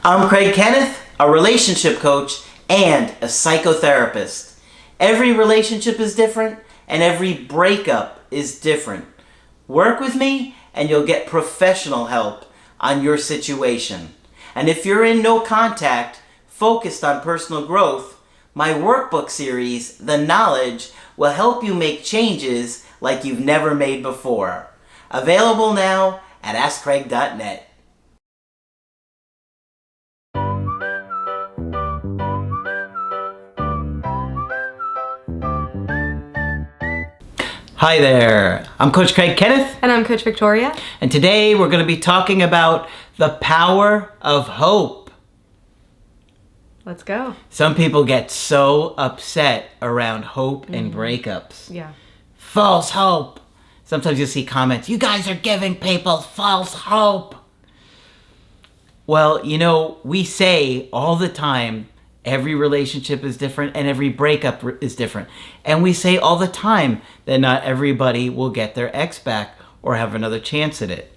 I'm Craig Kenneth, a relationship coach and a psychotherapist. Every relationship is different and every breakup is different. Work with me and you'll get professional help on your situation. And if you're in no contact, focused on personal growth, my workbook series, The Knowledge, will help you make changes like you've never made before. Available now at AskCraig.net. Hi there, I'm Coach Craig Kenneth. And I'm Coach Victoria. And today we're going to be talking about the power of hope. Let's go. Some people get so upset around hope and breakups. Yeah. False hope. Sometimes you'll see comments, you guys are giving people false hope. Well, you know, we say all the time, every relationship is different and every breakup is different. And we say all the time that not everybody will get their ex back or have another chance at it.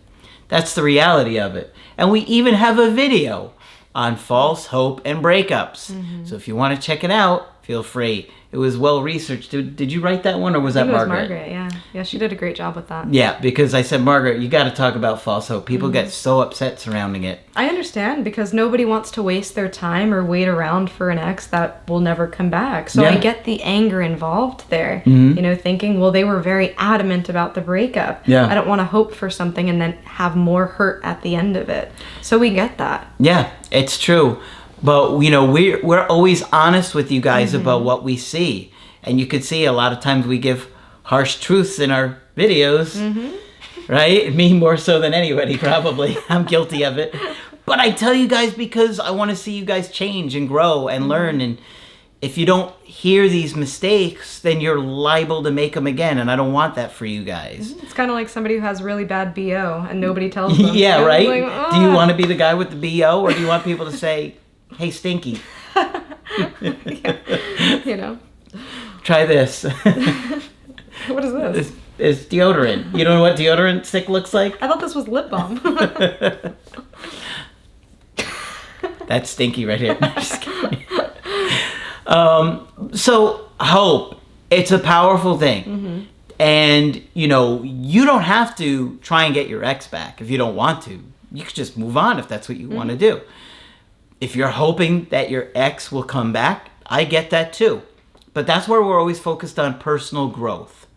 That's the reality of it. And we even have a video on false hope and breakups. So if you want to check it out, feel free. It was well researched. Did you write that one or was that Margaret? It was Margaret, yeah. Yeah, she did a great job with that. Yeah, because I said, Margaret, you got to talk about false hope. People get so upset surrounding it. I understand because nobody wants to waste their time or wait around for an ex that will never come back. So I get the anger involved there. You know, thinking, well, they were very adamant about the breakup. Yeah. I don't want to hope for something and then have more hurt at the end of it. So we get that. Yeah, it's true. But, you know, we're always honest with you guys about what we see. And you could see a lot of times we give harsh truths in our videos, right? Me more so than anybody, probably. I'm guilty of it. But I tell you guys because I want to see you guys change and grow and learn. And if you don't hear these mistakes, then you're liable to make them again. And I don't want that for you guys. It's kind of like somebody who has really bad BO and nobody tells them. Yeah, right? Like, oh. Do you want to be the guy with the BO or do you want people to say, hey, Stinky? You know. Try this. What is this? It's deodorant. You don't know what deodorant stick looks like? I thought this was lip balm. That's Stinky right here. Just kidding. So hope, it's a powerful thing. And, you know, you don't have to try and get your ex back if you don't want to. You could just move on if that's what you want to do. If you're hoping that your ex will come back, I get that too. But that's where we're always focused on personal growth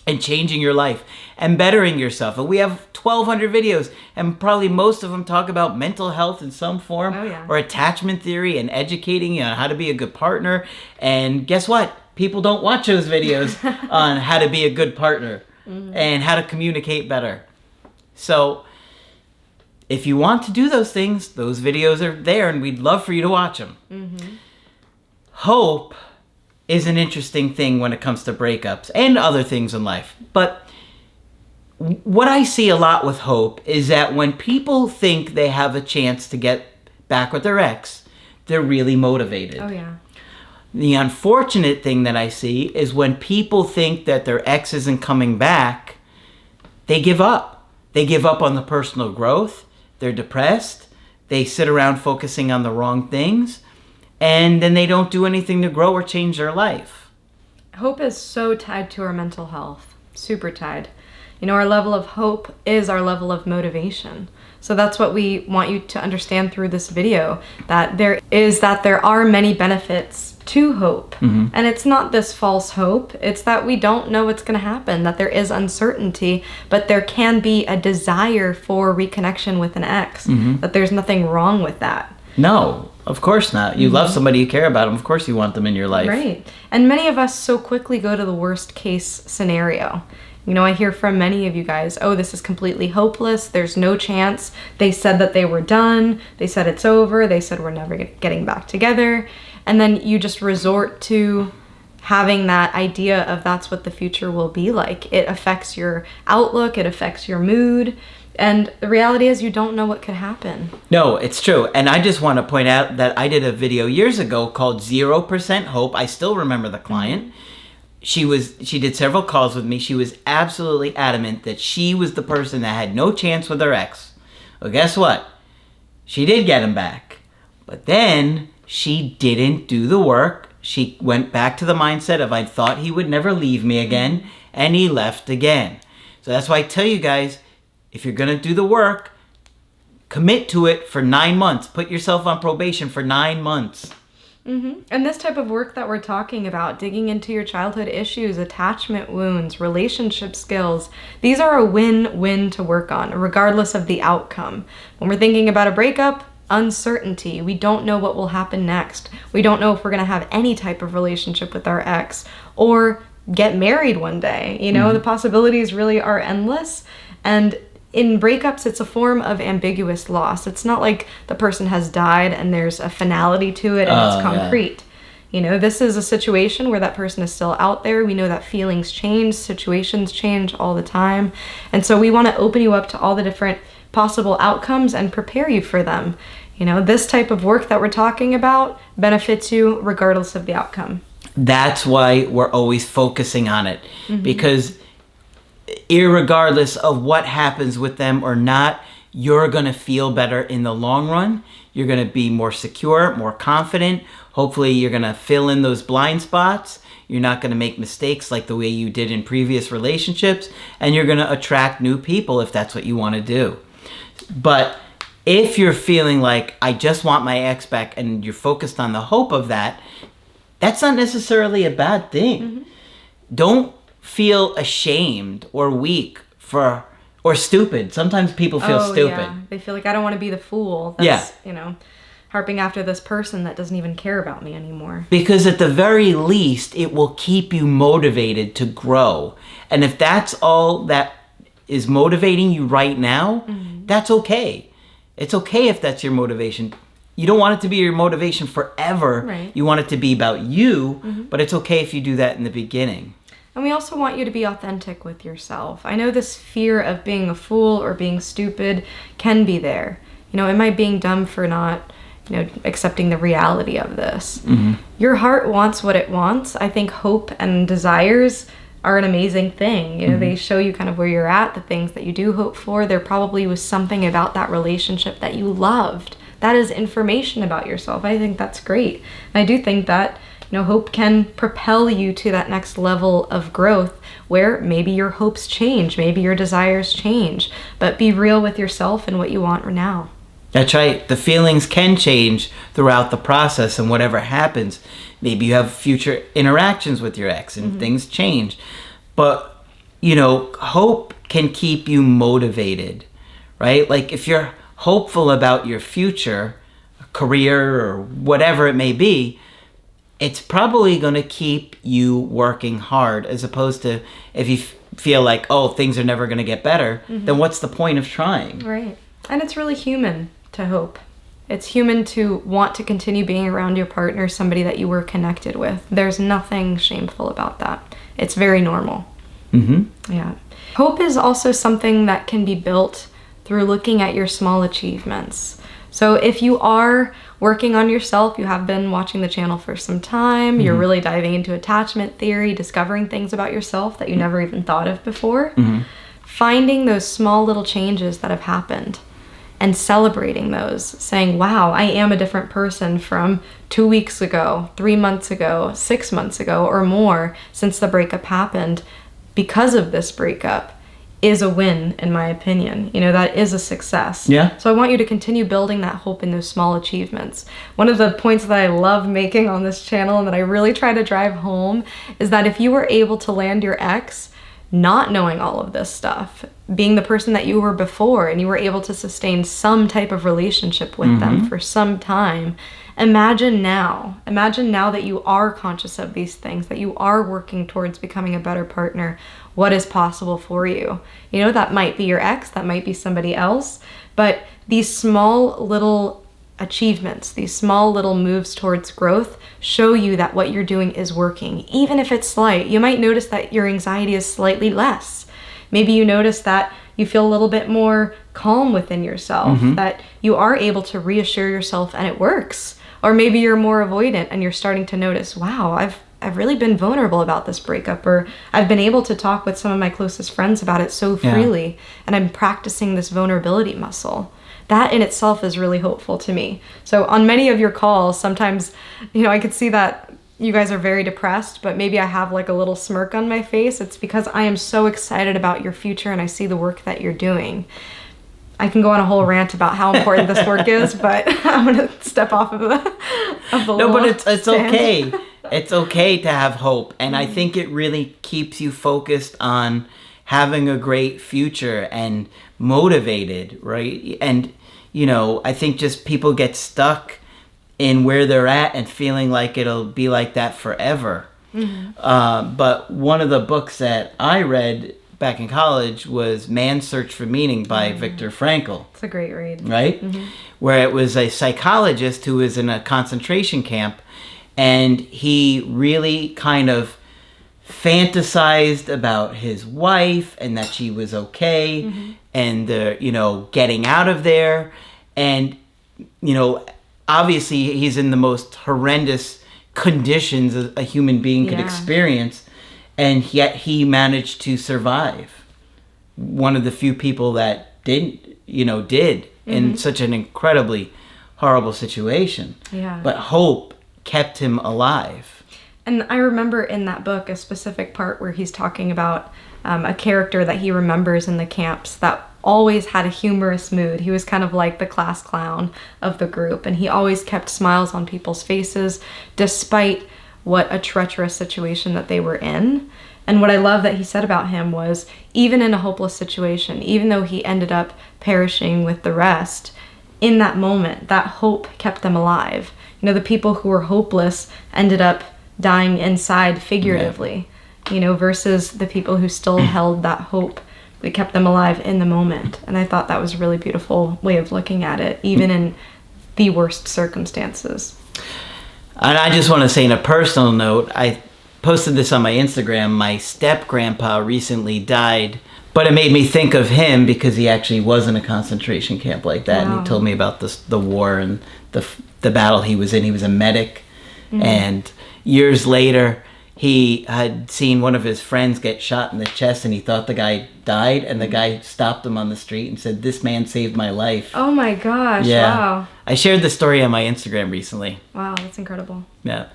and changing your life and bettering yourself. And we have 1,200 videos, and probably most of them talk about mental health in some form or attachment theory and educating you on how to be a good partner. And guess what? People don't watch those videos on how to be a good partner and how to communicate better. So if you want to do those things, those videos are there, and we'd love for you to watch them. Hope is an interesting thing when it comes to breakups and other things in life. But what I see a lot with hope is that when people think they have a chance to get back with their ex, they're really motivated. Oh, yeah. The unfortunate thing that I see is when people think that their ex isn't coming back, they give up. They give up on the personal growth. They're depressed. They sit around focusing on the wrong things. And then they don't do anything to grow or change their life. Hope is so tied to our mental health. Super tied. You know, our level of hope is our level of motivation. So that's what we want you to understand through this video, that there are many benefits to hope. And it's not this false hope. It's that we don't know what's going to happen, that there is uncertainty, but there can be a desire for reconnection with an ex, that there's nothing wrong with that. No, of course not. You love somebody, you care about them. Of course you want them in your life. Right. And many of us so quickly go to the worst case scenario. You know, I hear from many of you guys, oh, this is completely hopeless. There's no chance. They said that they were done. They said it's over. They said we're never getting back together. And then you just resort to having that idea of that's what the future will be like. It affects your outlook. It affects your mood. And the reality is you don't know what could happen. No, it's true. And I just want to point out that I did a video years ago called 0% Hope. I still remember the client. She did several calls with me. She was absolutely adamant that she was the person that had no chance with her ex. Well, guess what? She did get him back. But then she didn't do the work. She went back to the mindset of, I thought he would never leave me again, and he left again. So that's why I tell you guys, if you're going to do the work, commit to it for 9 months. Put yourself on probation for 9 months. And this type of work that we're talking about, digging into your childhood issues, attachment wounds, relationship skills, these are a win-win to work on, regardless of the outcome. When we're thinking about a breakup, uncertainty. We don't know what will happen next. We don't know if we're going to have any type of relationship with our ex or get married one day. You know, the possibilities really are endless. And in breakups, it's a form of ambiguous loss. It's not like the person has died and there's a finality to it and it's concrete. You know, this is a situation where that person is still out there. We know that feelings change, situations change all the time. And so we want to open you up to all the different possible outcomes and prepare you for them. You know, this type of work that we're talking about benefits you regardless of the outcome. That's why we're always focusing on it, because irregardless of what happens with them or not, you're going to feel better in the long run. You're going to be more secure, more confident. Hopefully you're going to fill in those blind spots. You're not going to make mistakes like the way you did in previous relationships, and you're going to attract new people if that's what you want to do. But if you're feeling like, I just want my ex back, and you're focused on the hope of that, that's not necessarily a bad thing. Don't feel ashamed or weak or stupid. Sometimes people feel stupid. Yeah. They feel like, I don't want to be the fool that's, you know, harping after this person that doesn't even care about me anymore. Because at the very least, it will keep you motivated to grow. And if that's all that is motivating you right now, that's okay. It's okay if that's your motivation. You don't want it to be your motivation forever. Right. You want it to be about you, but it's okay if you do that in the beginning. And we also want you to be authentic with yourself. I know this fear of being a fool or being stupid can be there. You know, am I being dumb for not, you know, accepting the reality of this? Your heart wants what it wants. I think hope and desires are an amazing thing. You know, they show you kind of where you're at, the things that you do hope for. There probably was something about that relationship that you loved. That is information about yourself. I think that's great. And I do think that, you know, hope can propel you to that next level of growth where maybe your hopes change, maybe your desires change, but be real with yourself and what you want now. That's right. The feelings can change throughout the process, and whatever happens, maybe you have future interactions with your ex and things change. But, you know, hope can keep you motivated, right? Like if you're hopeful about your future, career, or whatever it may be, it's probably going to keep you working hard, as opposed to if you feel like, oh, things are never going to get better, then what's the point of trying? Right. And it's really human to hope. It's human to want to continue being around your partner, somebody that you were connected with. There's nothing shameful about that. It's very normal. Yeah. Hope is also something that can be built through looking at your small achievements. So if you are working on yourself, you have been watching the channel for some time, you're really diving into attachment theory, discovering things about yourself that you never even thought of before, finding those small little changes that have happened and celebrating those, saying, wow, I am a different person from 2 weeks ago, 3 months ago, 6 months ago, or more since the breakup happened because of this breakup, is a win, in my opinion. You know, that is a success. Yeah. So I want you to continue building that hope in those small achievements. One of the points that I love making on this channel and that I really try to drive home is that if you were able to land your ex not knowing all of this stuff, being the person that you were before, and you were able to sustain some type of relationship with them for some time, imagine now that you are conscious of these things, that you are working towards becoming a better partner, what is possible for you. You know, that might be your ex, that might be somebody else, but these small little achievements, these small little moves towards growth show you that what you're doing is working, even if it's slight. You might notice that your anxiety is slightly less. Maybe you notice that you feel a little bit more calm within yourself, that you are able to reassure yourself and it works. Or maybe you're more avoidant and you're starting to notice, wow, I've really been vulnerable about this breakup, or I've been able to talk with some of my closest friends about it so freely, and I'm practicing this vulnerability muscle. that in itself is really hopeful to me. So on many of your calls, sometimes, I could see that you guys are very depressed, but maybe I have like a little smirk on my face. It's because I am so excited about your future and I see the work that you're doing. I can go on a whole rant about how important this work is, but I'm going to step off of the No, but it's stand. okay. It's okay to have hope. And I think it really keeps you focused on having a great future and motivated, right? And, I think just people get stuck in where they're at and feeling like it'll be like that forever. But one of the books that I read back in college was Man's Search for Meaning by Viktor Frankl. It's a great read. Right? Where it was a psychologist who was in a concentration camp, and he really kind of fantasized about his wife and that she was okay and getting out of there. And, obviously he's in the most horrendous conditions a human being could experience, and yet he managed to survive. One of the few people that did in such an incredibly horrible situation. Yeah. But hope kept him alive. And I remember in that book a specific part where he's talking about a character that he remembers in the camps that always had a humorous mood. He was kind of like the class clown of the group, and he always kept smiles on people's faces despite what a treacherous situation that they were in. And what I love that he said about him was, even in a hopeless situation, even though he ended up perishing with the rest, in that moment, that hope kept them alive. The people who were hopeless ended up dying inside figuratively, versus the people who still held that hope. We kept them alive in the moment. And I thought that was a really beautiful way of looking at it, even in the worst circumstances. And I just want to say, in a personal note, I posted this on my Instagram. My step-grandpa recently died, but it made me think of him because he actually was in a concentration camp like that. Wow. And he told me about the war and the battle he was in. He was a medic. And years later, he had seen one of his friends get shot in the chest, and he thought the guy died, and the guy stopped him on the street and said, "This man saved my life." Oh my gosh, wow. I shared the story on my Instagram recently. Wow, that's incredible. Yeah.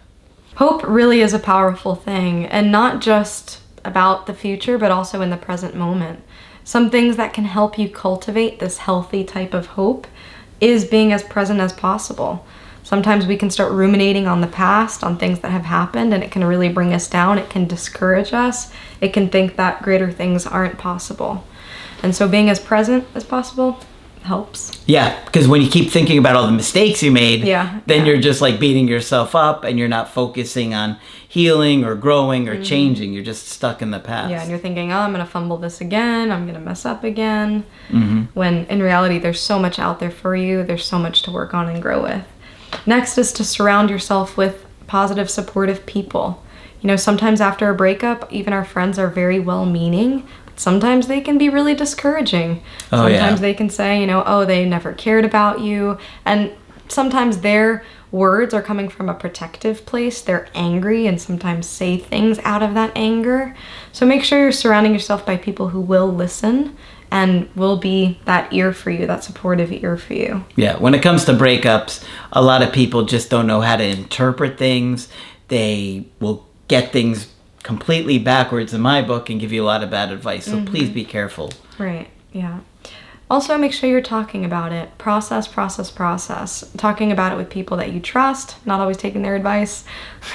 Hope really is a powerful thing, and not just about the future, but also in the present moment. Some things that can help you cultivate this healthy type of hope is being as present as possible. Sometimes we can start ruminating on the past, on things that have happened, and it can really bring us down. It can discourage us. It can think that greater things aren't possible. And so being as present as possible helps. Yeah, because when you keep thinking about all the mistakes you made, then you're just like beating yourself up, and you're not focusing on healing or growing or changing. You're just stuck in the past. Yeah, and you're thinking, I'm going to fumble this again. I'm going to mess up again. When in reality, there's so much out there for you. There's so much to work on and grow with. Next is to surround yourself with positive, supportive people. Sometimes after a breakup, even our friends are very well-meaning. Sometimes they can be really discouraging. Sometimes they can say, they never cared about you. And sometimes their words are coming from a protective place. They're angry and sometimes say things out of that anger. So make sure you're surrounding yourself by people who will listen and will be that ear for you, that supportive ear for you. Yeah, when it comes to breakups, a lot of people just don't know how to interpret things. They will get things completely backwards in my book and give you a lot of bad advice. So please be careful. Right, yeah. Also, make sure you're talking about it. Process. Talking about it with people that you trust, not always taking their advice.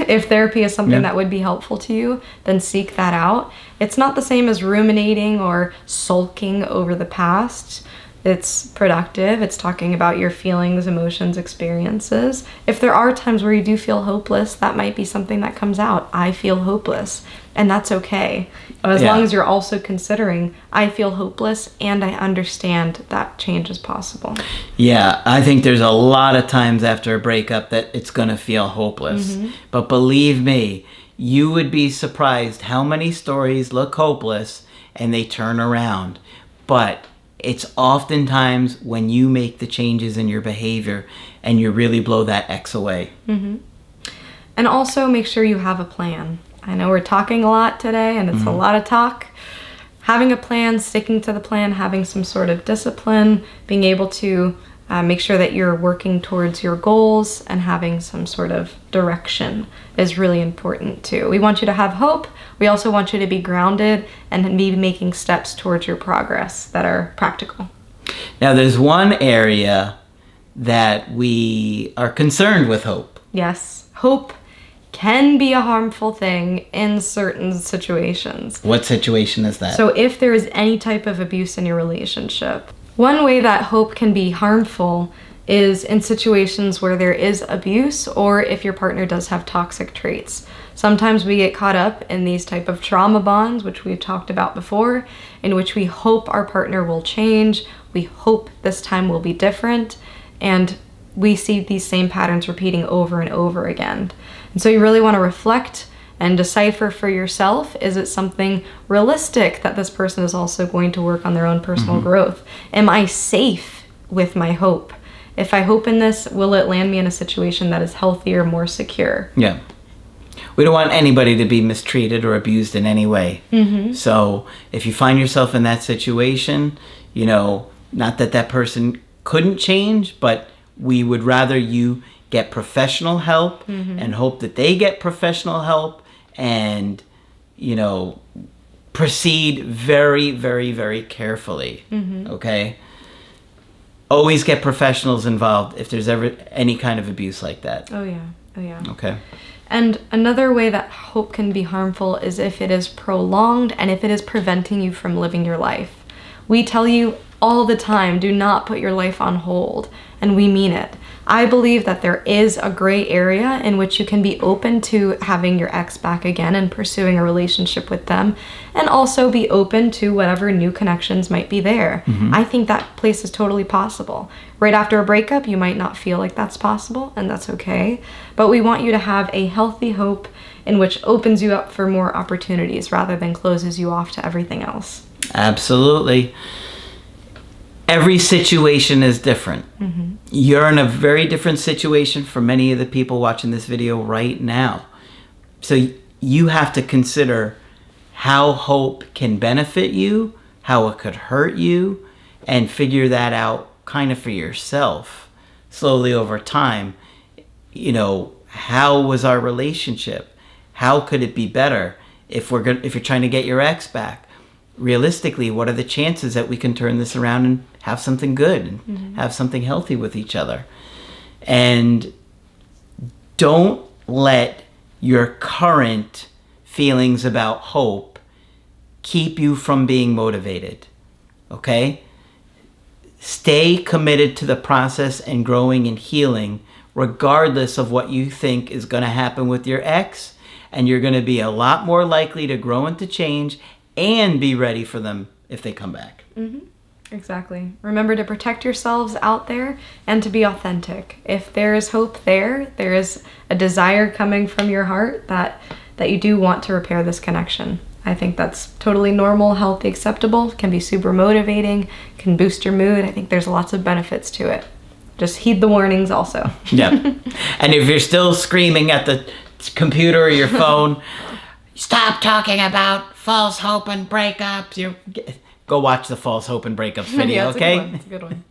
If therapy is something that would be helpful to you, then seek that out. It's not the same as ruminating or sulking over the past. It's productive. It's talking about your feelings, emotions, experiences. If there are times where you do feel hopeless, that might be something that comes out. I feel hopeless. And that's okay. As long as you're also considering, I feel hopeless and I understand that change is possible. Yeah, I think there's a lot of times after a breakup that it's going to feel hopeless. But believe me, you would be surprised how many stories look hopeless and they turn around. But it's oftentimes when you make the changes in your behavior and you really blow that X away. And also make sure you have a plan. I know we're talking a lot today and it's a lot of talk. having a plan, sticking to the plan, having some sort of discipline, being able to make sure that you're working towards your goals and having some sort of direction is really important too. We want you to have hope. We also want you to be grounded and be making steps towards your progress that are practical. Now, there's one area that we are concerned with hope. Yes, hope can be a harmful thing in certain situations. What situation is that? So if there is any type of abuse in your relationship, one way that hope can be harmful is in situations where there is abuse or if your partner does have toxic traits. Sometimes we get caught up in these type of trauma bonds, which we've talked about before, in which we hope our partner will change. We hope this time will be different. And we see these same patterns repeating over and over again. And so you really want to reflect and decipher for yourself, is it something realistic that this person is also going to work on their own personal growth? Am I safe with my hope? If I hope in this, will it land me in a situation that is healthier, more secure? Yeah. We don't want anybody to be mistreated or abused in any way. So if you find yourself in that situation, not that that person couldn't change, but we would rather you get professional help and hope that they get professional help and, proceed very, very, very carefully. Okay? Always get professionals involved if there's ever any kind of abuse like that. Oh yeah. Okay. And another way that hope can be harmful is if it is prolonged and if it is preventing you from living your life. We tell you all the time, do not put your life on hold, and we mean it. I believe that there is a gray area in which you can be open to having your ex back again and pursuing a relationship with them, and also be open to whatever new connections might be there. I think that place is totally possible. Right after a breakup, you might not feel like that's possible, and that's okay. But we want you to have a healthy hope in which opens you up for more opportunities rather than closes you off to everything else. Absolutely. Every situation is different. You're in a very different situation for many of the people watching this video right now. So you have to consider how hope can benefit you, how it could hurt you, and figure that out kind of for yourself slowly over time. How was our relationship? How could it be better if you're trying to get your ex back? Realistically, what are the chances that we can turn this around and have something good and have something healthy with each other? And don't let your current feelings about hope keep you from being motivated. Okay? Stay committed to the process and growing and healing regardless of what you think is going to happen with your ex, and you're going to be a lot more likely to grow and to change and be ready for them if they come back. Exactly. Remember to protect yourselves out there and to be authentic. If there is hope there is a desire coming from your heart that you do want to repair this connection. I think that's totally normal, healthy, acceptable, can be super motivating, can boost your mood. I think there's lots of benefits to it. Just heed the warnings also. Yeah. And if you're still screaming at the computer or your phone, stop talking about false hope and breakups. Go watch the false hope and breakups video, okay? It's a good one.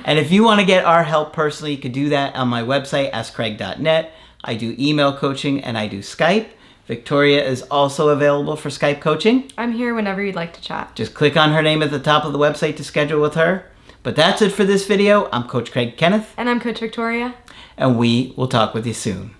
And if you want to get our help personally, you can do that on my website, askcraig.net. I do email coaching and I do Skype. Victoria is also available for Skype coaching. I'm here whenever you'd like to chat. Just click on her name at the top of the website to schedule with her. But that's it for this video. I'm Coach Craig Kenneth. And I'm Coach Victoria. And we will talk with you soon.